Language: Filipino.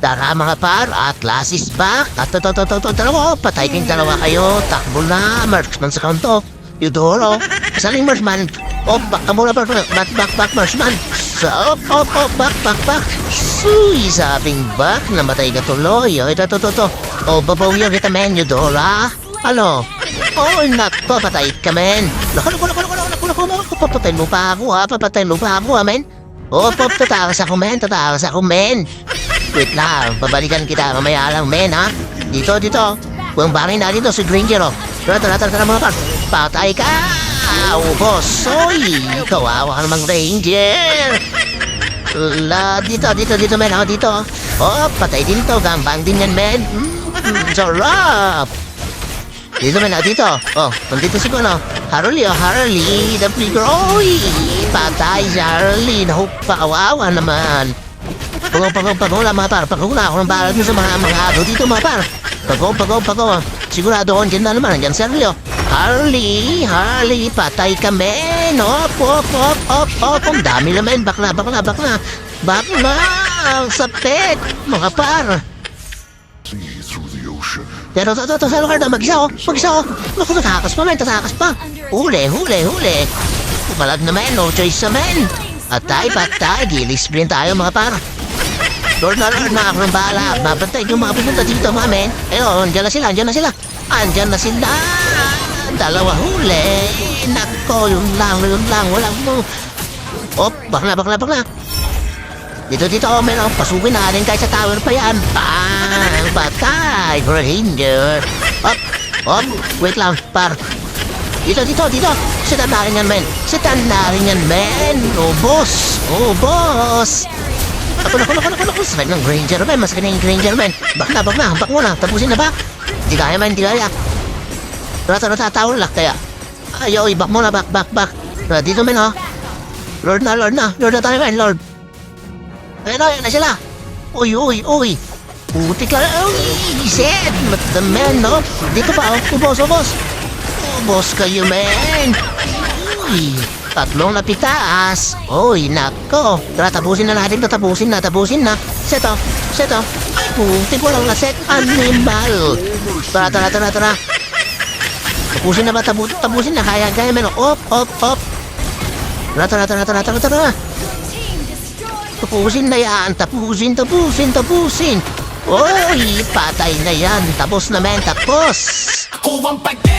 Tara mga par, Atlas is back. At dalawa, patay kayong dalawa kayo. Takbo na, marksman sa kanto. Eudoro, saling marksman. Back ka muna, back, marksman. Back. Suy, sabing back, namatay ka tuloy. Ito. Babawiyo kita, men, Eudora. Ano? Nakto, patay ka, men. Naku, papatayin mo pa ako, ha, men. Tatakas ako, men. Wait lang, babalikan kita mamaya lang, men, ha? Dito. Buwang bangin na dito si Granger, oh. Tara, mga par. Patay ka! Boss! Oy! Kawawa ka namang Ranger! Dito, men, ako dito. Patay din to. Gambang din yan, men. Sarap! Dito, men, ako dito. Nandito si Kuno. Harley, the figure. Oy! Patay si Harley. Naku, kawawa naman. Pagaw lang mga par. Pagaw na ako ng balat mo sa mga ado dito mga par. Pagaw. Sigurado ko dyan na naman. Dyan Sergio. Harley, patay ka, men. Op. Ang dami naman. Bakla. Ang sapit. Mga par. Pero sa lugar na mag-isa ko. Naku, tatakas pa. Huli. Balag naman. No choice naman. Patay. Gilis-sprint tayo mga par. Lord na ako ng bahala. Mabantay yung mga pupunta dito, mga men. Andyan na sila. Dalawa huli. Nako, yun lang. Walang mo. Bakla. Dito, men. Pasukin natin kahit sa tower pa yan. Bang! Patay. Ranger. Wait lang, par. Dito. Sitan na rin yan, men. Boss. Ako. Sakit ng Granger, men. Masakit na yung Granger, men. Bak muna. Tapusin na ba? Hindi kaya, men. Tara, tatawal lang kaya. Bak muna, bak. Dito, men, oh. Lord na tayo, men, Lord. Ayun na sila. Uy. Puti ka. Shit. The men, no? Dito pa, boss. Boss kayo, men. Uy. Tatlong napitaas. Nako. Tara, tapusin na natin. Tapusin na. Seto. Puti ko lang na set. Animal. Tara. Tapusin na ba? Tapusin na. Kaya, men. Op. Tara. Tapusin na yan. Tapusin. Patay na yan. Tapos na, men. Tapos. Ako ang pagke